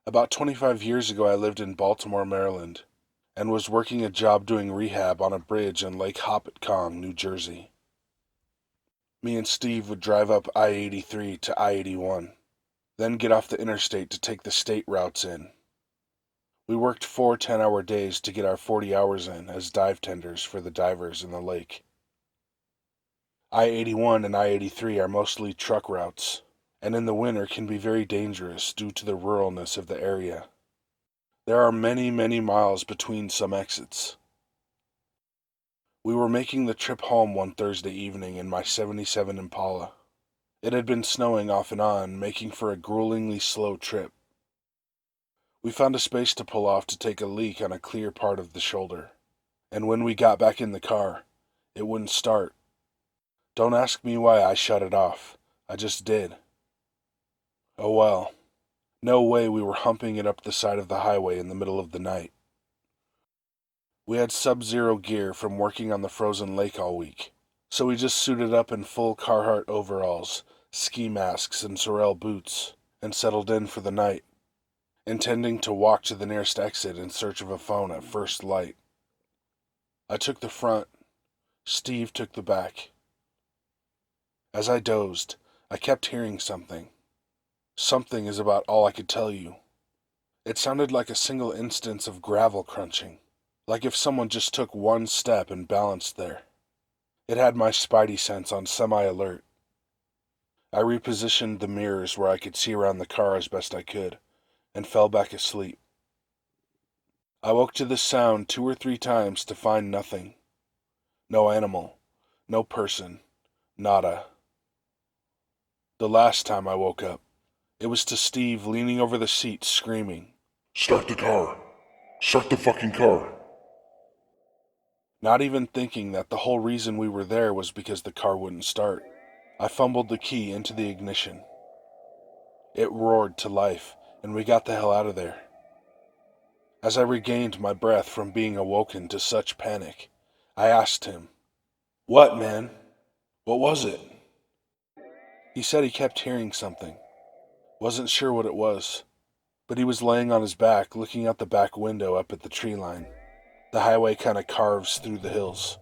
About 25 years ago, I lived in Baltimore, Maryland, and was working a job doing rehab on a bridge in Lake Hopatcong, New Jersey. Me and Steve would drive up I-83 to I-81, then get off the interstate to take the state routes in. We worked 4 10-hour days to get our 40 hours in as dive tenders for the divers in the lake. I-81 and I-83 are mostly truck routes, and in the winter can be very dangerous due to the ruralness of the area. There are many, many miles between some exits. We were making the trip home one Thursday evening in my '77 Impala. It had been snowing off and on, making for a gruelingly slow trip. We found a space to pull off to take a leak on a clear part of the shoulder, and when we got back in the car, it wouldn't start. Don't ask me why I shut it off. I just did. Oh well. No way we were humping it up the side of the highway in the middle of the night. We had sub-zero gear from working on the frozen lake all week, so we just suited up in full Carhartt overalls, ski masks, and Sorel boots, and settled in for the night, intending to walk to the nearest exit in search of a phone at first light. I took the front. Steve took the back. As I dozed, I kept hearing something. Something is about all I could tell you. It sounded like a single instance of gravel crunching, like if someone just took one step and balanced there. It had my spidey sense on semi-alert. I repositioned the mirrors where I could see around the car as best I could, and fell back asleep. I woke to this sound 2 or 3 times to find nothing. No animal, no person, nada. The last time I woke up, it was to Steve leaning over the seat screaming, "Start the car! Start the fucking car!" Not even thinking that the whole reason we were there was because the car wouldn't start. I fumbled the key into the ignition. It roared to life, and we got the hell out of there. As I regained my breath from being awoken to such panic, I asked him, "What, man? What was it?" He said he kept hearing something. Wasn't sure what it was, but he was laying on his back looking out the back window up at the tree line. The highway kind of carves through the hills,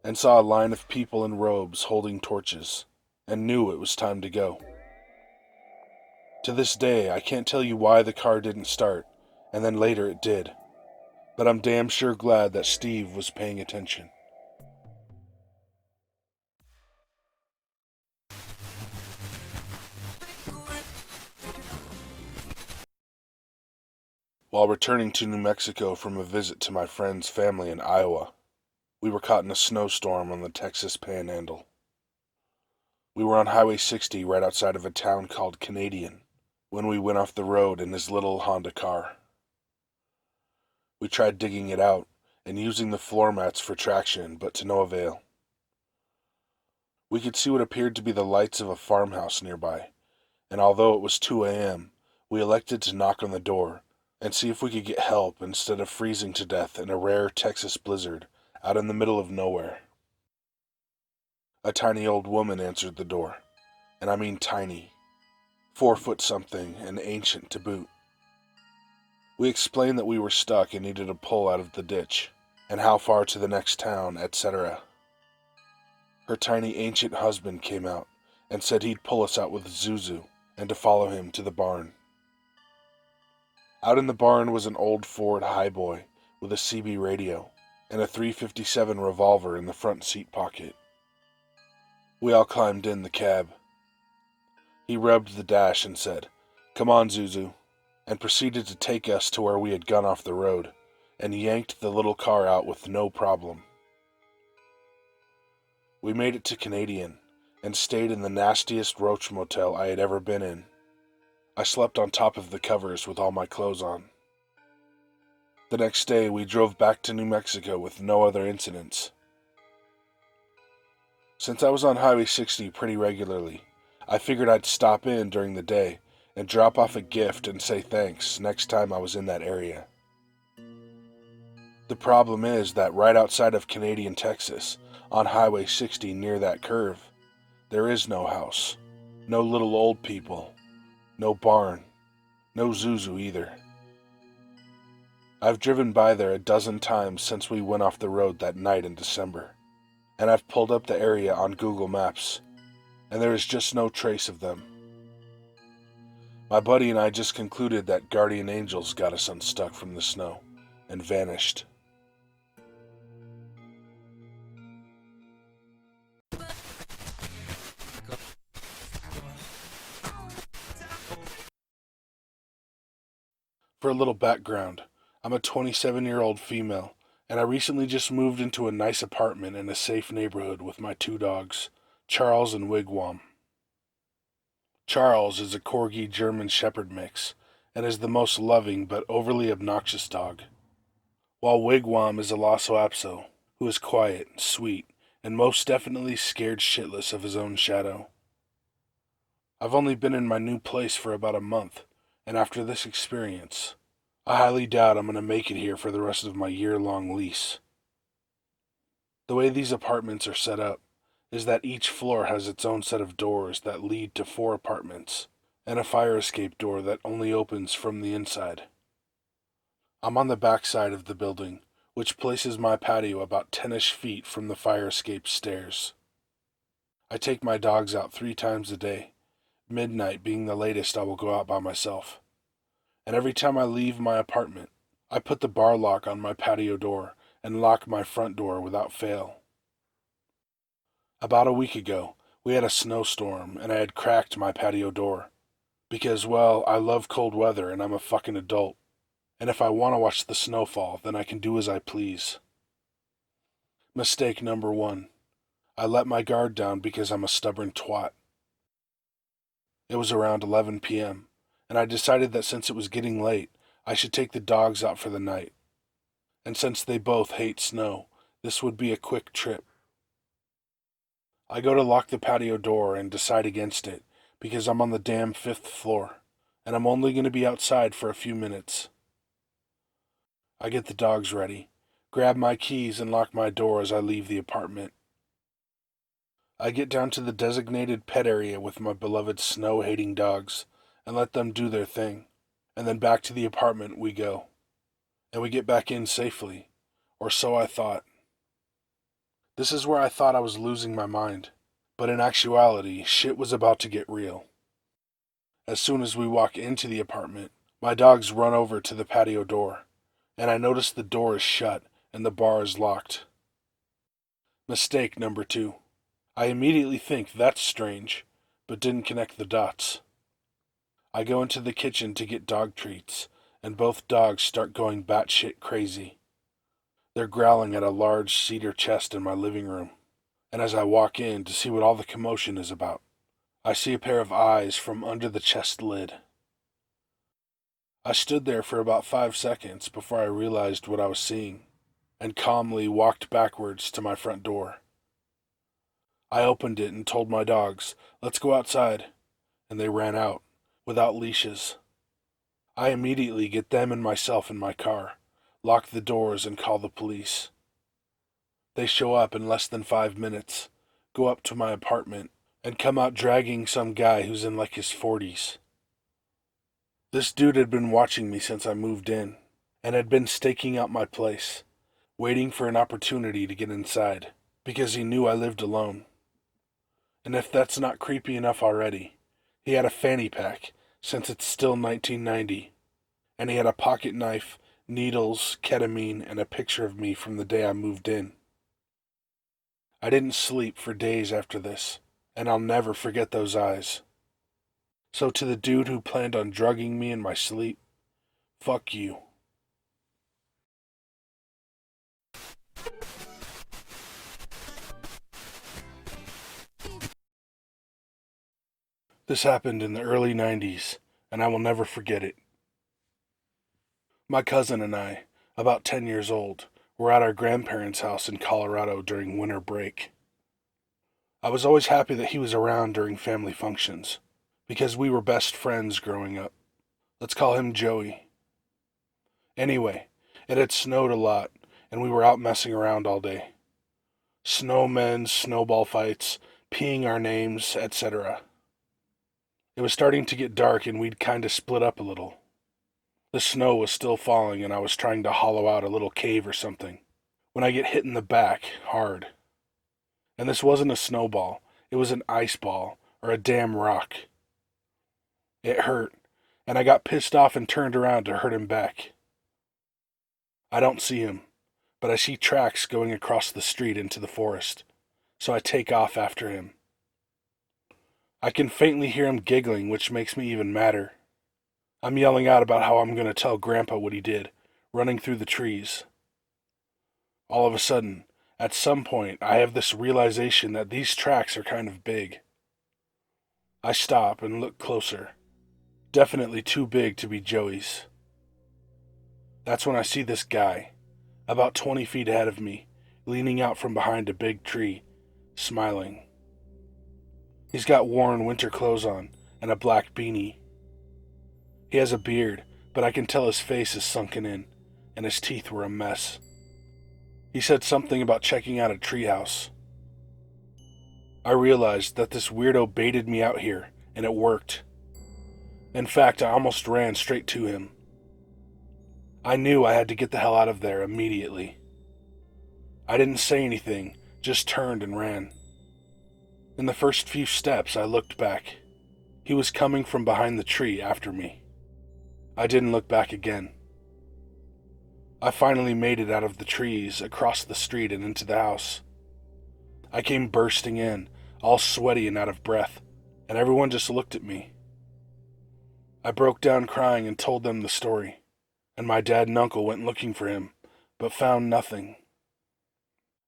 and saw a line of people in robes holding torches, and knew it was time to go. To this day, I can't tell you why the car didn't start, and then later it did, but I'm damn sure glad that Steve was paying attention. While returning to New Mexico from a visit to my friend's family in Iowa, we were caught in a snowstorm on the Texas Panhandle. We were on Highway 60 right outside of a town called Canadian when we went off the road in his little Honda car. We tried digging it out and using the floor mats for traction, but to no avail. We could see what appeared to be the lights of a farmhouse nearby, and although it was 2 a.m., we elected to knock on the door and see if we could get help instead of freezing to death in a rare Texas blizzard out in the middle of nowhere. A tiny old woman answered the door, and I mean tiny, 4 foot something and ancient to boot. We explained that we were stuck and needed a pull out of the ditch, and how far to the next town, etc. Her tiny ancient husband came out and said he'd pull us out with Zuzu and to follow him to the barn. Out in the barn was an old Ford Highboy with a CB radio and a .357 revolver in the front seat pocket. We all climbed in the cab. He rubbed the dash and said, "Come on, Zuzu," and proceeded to take us to where we had gone off the road, and yanked the little car out with no problem. We made it to Canadian, and stayed in the nastiest roach motel I had ever been in. I slept on top of the covers with all my clothes on. The next day, we drove back to New Mexico with no other incidents. Since I was on Highway 60 pretty regularly, I figured I'd stop in during the day and drop off a gift and say thanks next time I was in that area. The problem is that right outside of Canadian, Texas, on Highway 60 near that curve, there is no house, no little old people, no barn, no Zuzu either. I've driven by there a dozen times since we went off the road that night in December, and I've pulled up the area on Google Maps, and there is just no trace of them. My buddy and I just concluded that guardian angels got us unstuck from the snow and vanished. For a little background, I'm a 27-year-old female, and I recently just moved into a nice apartment in a safe neighborhood with my 2 dogs, Charles and Wigwam. Charles is a Corgi German Shepherd mix, and is the most loving but overly obnoxious dog, while Wigwam is a Lhasa Apso, who is quiet, sweet, and most definitely scared shitless of his own shadow. I've only been in my new place for about a month, and after this experience, I highly doubt I'm going to make it here for the rest of my year-long lease. The way these apartments are set up is that each floor has its own set of doors that lead to 4 apartments, and a fire escape door that only opens from the inside. I'm on the back side of the building, which places my patio about 10-ish feet from the fire escape stairs. I take my dogs out 3 times a day, midnight being the latest I will go out by myself. And every time I leave my apartment, I put the bar lock on my patio door and lock my front door without fail. About a week ago, we had a snowstorm and I had cracked my patio door. Because, well, I love cold weather and I'm a fucking adult. And if I want to watch the snow fall, then I can do as I please. Mistake number 1. I let my guard down because I'm a stubborn twat. It was around 11 p.m., and I decided that since it was getting late, I should take the dogs out for the night. And since they both hate snow, this would be a quick trip. I go to lock the patio door and decide against it because I'm on the damn 5th floor, and I'm only going to be outside for a few minutes. I get the dogs ready, grab my keys, and lock my door as I leave the apartment. I get down to the designated pet area with my beloved snow-hating dogs and let them do their thing, and then back to the apartment we go. And we get back in safely, or so I thought. This is where I thought I was losing my mind, but in actuality, shit was about to get real. As soon as we walk into the apartment, my dogs run over to the patio door, and I notice the door is shut and the bar is locked. Mistake number 2. I immediately think that's strange, but didn't connect the dots. I go into the kitchen to get dog treats, and both dogs start going batshit crazy. They're growling at a large cedar chest in my living room, and as I walk in to see what all the commotion is about, I see a pair of eyes from under the chest lid. I stood there for about 5 seconds before I realized what I was seeing, and calmly walked backwards to my front door. I opened it and told my dogs, "Let's go outside," and they ran out, without leashes. I immediately get them and myself in my car, lock the doors, and call the police. They show up in less than 5 minutes, go up to my apartment, and come out dragging some guy who's in like his 40s. This dude had been watching me since I moved in, and had been staking out my place, waiting for an opportunity to get inside, because he knew I lived alone. And if that's not creepy enough already, he had a fanny pack, since it's still 1990, and he had a pocket knife, needles, ketamine, and a picture of me from the day I moved in. I didn't sleep for days after this, and I'll never forget those eyes. So to the dude who planned on drugging me in my sleep, fuck you. This happened in the early 90s, and I will never forget it. My cousin and I, about 10 years old, were at our grandparents' house in Colorado during winter break. I was always happy that he was around during family functions, because we were best friends growing up. Let's call him Joey. Anyway, it had snowed a lot, and we were out messing around all day. Snowmen, snowball fights, peeing our names, etc. It was starting to get dark and we'd kinda split up a little. The snow was still falling, and I was trying to hollow out a little cave or something, when I get hit in the back, hard. And this wasn't a snowball, it was an ice ball, or a damn rock. It hurt, and I got pissed off and turned around to hurt him back. I don't see him, but I see tracks going across the street into the forest, so I take off after him. I can faintly hear him giggling, which makes me even madder. I'm yelling out about how I'm going to tell Grandpa what he did, running through the trees. All of a sudden, at some point, I have this realization that these tracks are kind of big. I stop and look closer. Definitely too big to be Joey's. That's when I see this guy, about 20 feet ahead of me, leaning out from behind a big tree, smiling. He's got worn winter clothes on and a black beanie. He has a beard, but I can tell his face is sunken in, and his teeth were a mess. He said something about checking out a treehouse. I realized that this weirdo baited me out here, and it worked. In fact, I almost ran straight to him. I knew I had to get the hell out of there immediately. I didn't say anything, just turned and ran. In the first few steps, I looked back. He was coming from behind the tree after me. I didn't look back again. I finally made it out of the trees, across the street and into the house. I came bursting in, all sweaty and out of breath, and everyone just looked at me. I broke down crying and told them the story, and my dad and uncle went looking for him, but found nothing.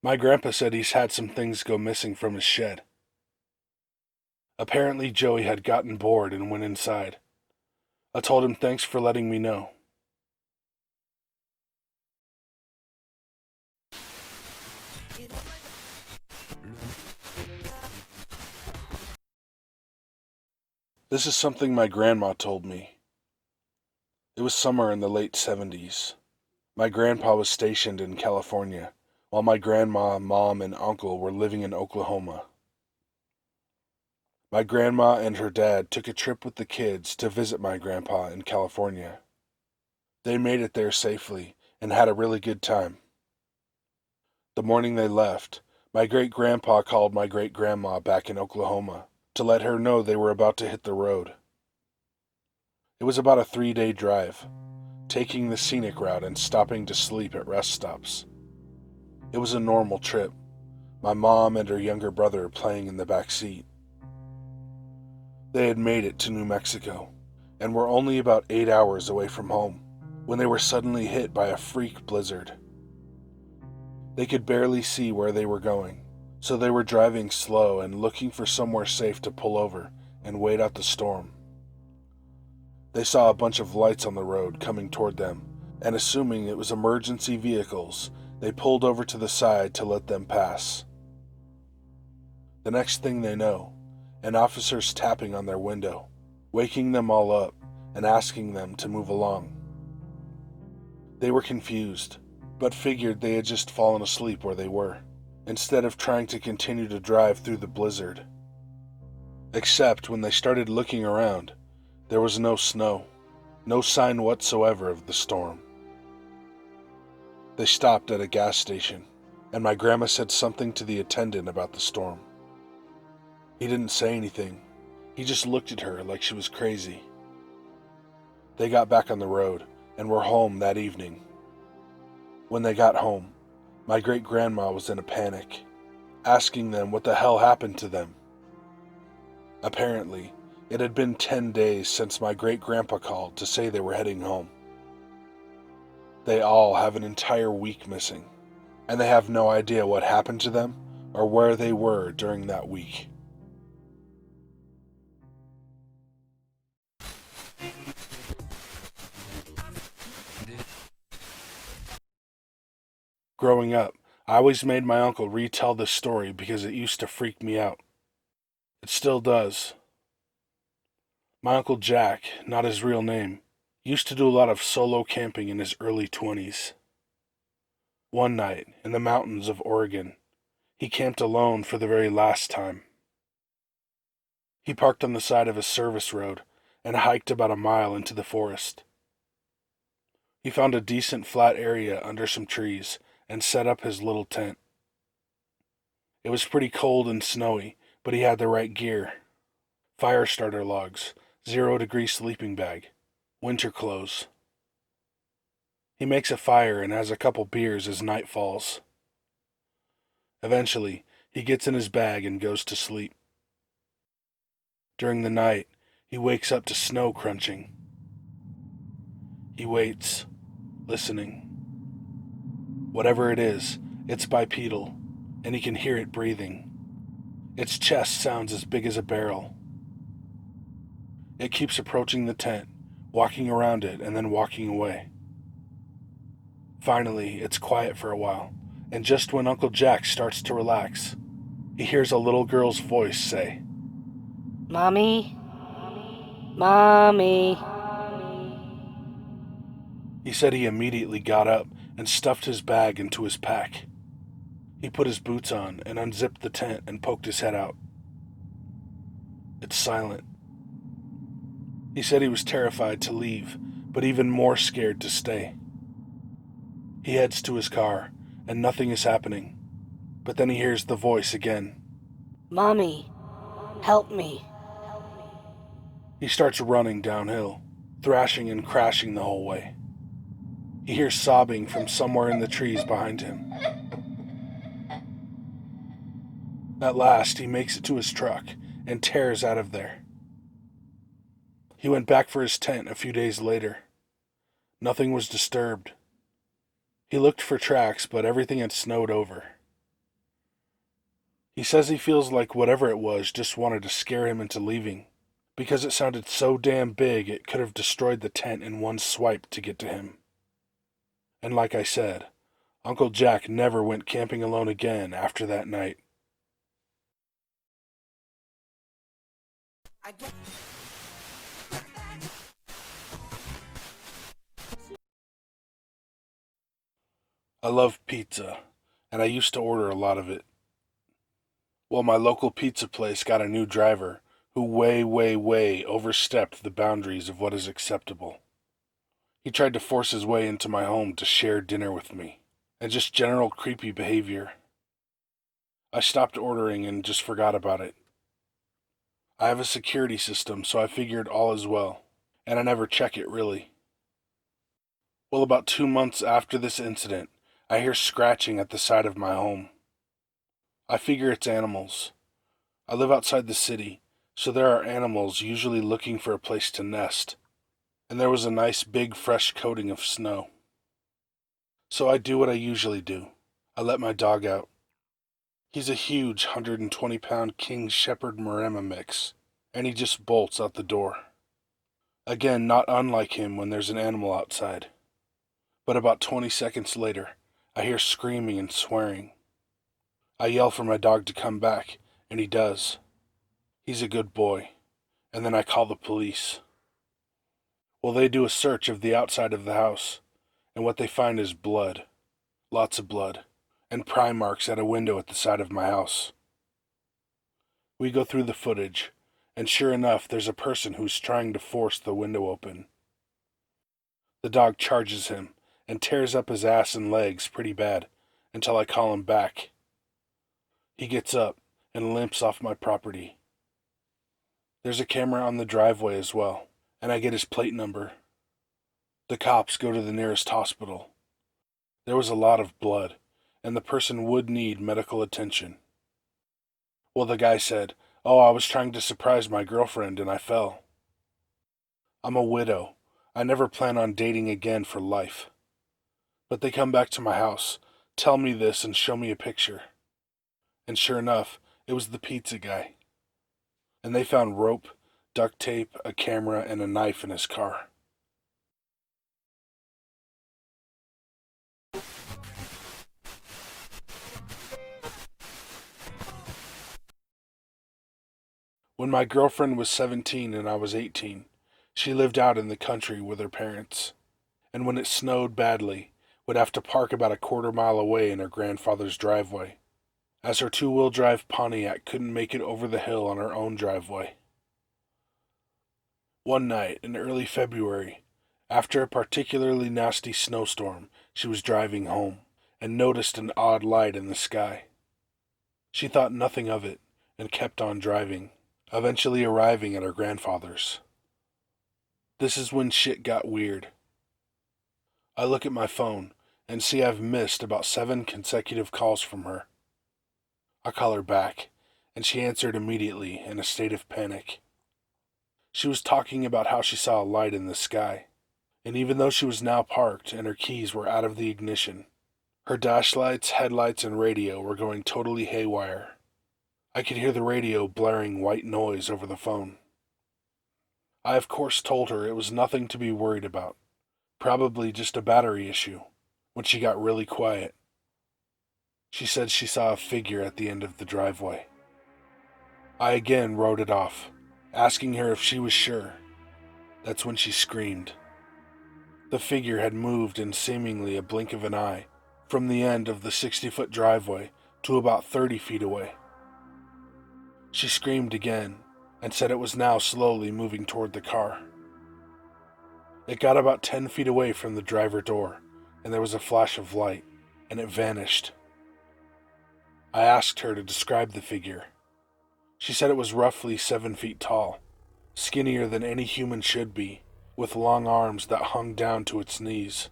My grandpa said he's had some things go missing from his shed. Apparently Joey had gotten bored and went inside. I told him thanks for letting me know. This is something my grandma told me. It was summer in the late 70s. My grandpa was stationed in California, while my grandma, mom, and uncle were living in Oklahoma. My grandma and her dad took a trip with the kids to visit my grandpa in California. They made it there safely and had a really good time. The morning they left, my great-grandpa called my great-grandma back in Oklahoma to let her know they were about to hit the road. It was about a 3-day drive, taking the scenic route and stopping to sleep at rest stops. It was a normal trip, my mom and her younger brother playing in the back seat. They had made it to New Mexico and were only about 8 hours away from home when they were suddenly hit by a freak blizzard. They could barely see where they were going, so they were driving slow and looking for somewhere safe to pull over and wait out the storm. They saw a bunch of lights on the road coming toward them, and assuming it was emergency vehicles, they pulled over to the side to let them pass. The next thing they know, an officer's tapping on their window, waking them all up and asking them to move along. They were confused, but figured they had just fallen asleep where they were, instead of trying to continue to drive through the blizzard. Except when they started looking around, there was no snow, no sign whatsoever of the storm. They stopped at a gas station, and my grandma said something to the attendant about the storm. He didn't say anything. He just looked at her like she was crazy. They got back on the road and were home that evening. When they got home, my great-grandma was in a panic, asking them what the hell happened to them. Apparently, it had been 10 days since my great-grandpa called to say they were heading home. They all have an entire week missing, and they have no idea what happened to them or where they were during that week. Growing up, I always made my uncle retell this story because it used to freak me out. It still does. My Uncle Jack, not his real name, used to do a lot of solo camping in his early 20s. One night, in the mountains of Oregon, he camped alone for the very last time. He parked on the side of a service road and hiked about a mile into the forest. He found a decent flat area under some trees and set up his little tent. It was pretty cold and snowy, but he had the right gear. Fire starter logs, 0-degree sleeping bag, winter clothes. He makes a fire and has a couple beers as night falls. Eventually, he gets in his bag and goes to sleep. During the night, he wakes up to snow crunching. He waits, listening. Whatever it is, it's bipedal, and he can hear it breathing. Its chest sounds as big as a barrel. It keeps approaching the tent, walking around it and then walking away. Finally, it's quiet for a while, and just when Uncle Jack starts to relax, he hears a little girl's voice say, "Mommy? Mommy?" He said he immediately got up and stuffed his bag into his pack. He put his boots on and unzipped the tent and poked his head out. It's silent. He said he was terrified to leave, but even more scared to stay. He heads to his car, and nothing is happening. But then he hears the voice again. "Mommy, help me." He starts running downhill, thrashing and crashing the whole way. He hears sobbing from somewhere in the trees behind him. At last, he makes it to his truck and tears out of there. He went back for his tent a few days later. Nothing was disturbed. He looked for tracks, but everything had snowed over. He says he feels like whatever it was just wanted to scare him into leaving, because it sounded so damn big it could have destroyed the tent in one swipe to get to him. And like I said, Uncle Jack never went camping alone again after that night. I love pizza, and I used to order a lot of it. Well, my local pizza place got a new driver who way overstepped the boundaries of what is acceptable. He tried to force his way into my home to share dinner with me, and just general creepy behavior. I stopped ordering and just forgot about it. I have a security system, so I figured all is well, and I never check it really. Well, about 2 months after this incident, I hear scratching at the side of my home. I figure it's animals. I live outside the city, so there are animals usually looking for a place to nest, and there was a nice big fresh coating of snow. So I do what I usually do. I let my dog out. He's a huge 120-pound King Shepherd Maremma mix, and he just bolts out the door. Again, not unlike him when there's an animal outside. But about 20 seconds later, I hear screaming and swearing. I yell for my dog to come back, and he does. He's a good boy, and then I call the police. Well, they do a search of the outside of the house, and what they find is blood. Lots of blood, and pry marks at a window at the side of my house. We go through the footage, and sure enough, there's a person who's trying to force the window open. The dog charges him and tears up his ass and legs pretty bad until I call him back. He gets up and limps off my property. There's a camera on the driveway as well, and I get his plate number. The cops go to the nearest hospital. There was a lot of blood, and the person would need medical attention. Well, the guy said, "Oh, I was trying to surprise my girlfriend and I fell." I'm a widow. I never plan on dating again for life. But they come back to my house, tell me this, and show me a picture. And sure enough, it was the pizza guy. And they found rope, duct tape, a camera, and a knife in his car. When my girlfriend was 17 and I was 18, she lived out in the country with her parents. And when it snowed badly, would have to park about a quarter-mile away in her grandfather's driveway, as her two-wheel drive Pontiac couldn't make it over the hill on her own driveway. One night in early February, After a particularly nasty snowstorm, she was driving home and noticed an odd light in the sky. She thought nothing of it and kept on driving, eventually arriving at her grandfather's. This is when shit got weird. I look at my phone and see I've missed about 7 consecutive calls from her. I call her back, and she answered immediately in a state of panic. She was talking about how she saw a light in the sky, and even though she was now parked and her keys were out of the ignition, her dashlights, headlights, and radio were going totally haywire. I could hear the radio blaring white noise over the phone. I of course told her it was nothing to be worried about, probably just a battery issue, when she got really quiet. She said she saw a figure at the end of the driveway. I again wrote it off, asking her if she was sure. That's when she screamed. The figure had moved in seemingly a blink of an eye from the end of the 60-foot driveway to about 30 feet away. She screamed again and said it was now slowly moving toward the car. It got about 10 feet away from the driver door, and there was a flash of light, and it vanished. I asked her to describe the figure. She said it was roughly 7 feet tall, skinnier than any human should be, with long arms that hung down to its knees.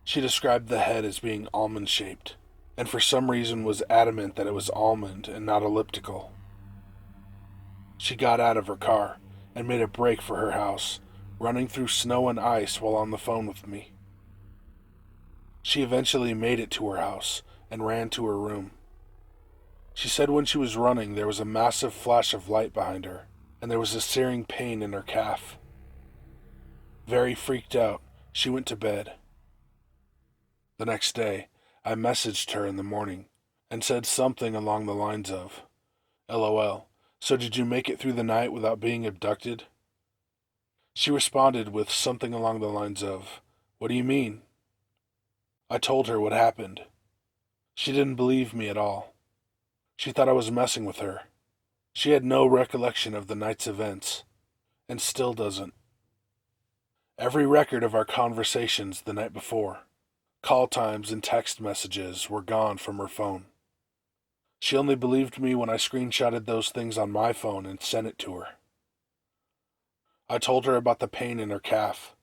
She described the head as being almond-shaped, and for some reason was adamant that it was almond and not elliptical. She got out of her car and made a break for her house, running through snow and ice while on the phone with me. She eventually made it to her house and ran to her room. She said when she was running there was a massive flash of light behind her, and there was a searing pain in her calf. Very freaked out, she went to bed. The next day, I messaged her in the morning and said something along the lines of, "LOL, so did you make it through the night without being abducted?" She responded with something along the lines of, "What do you mean?" I told her what happened. She didn't believe me at all. She thought I was messing with her. She had no recollection of the night's events, and still doesn't. Every record of our conversations the night before, call times and text messages, were gone from her phone. She only believed me when I screenshotted those things on my phone and sent it to her. I told her about the pain in her calf.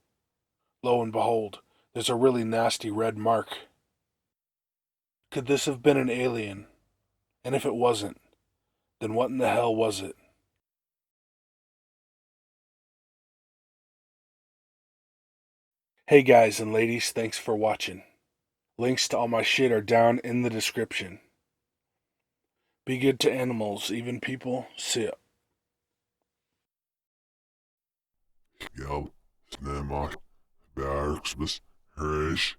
Lo and behold, there's a really nasty red mark. Could this have been an alien? And if it wasn't, then what in the hell was it? Hey guys and ladies, thanks for watching. Links to all my shit are down in the description. Be good to animals, even people. See ya. Já, snemma, bergsbis, hreish.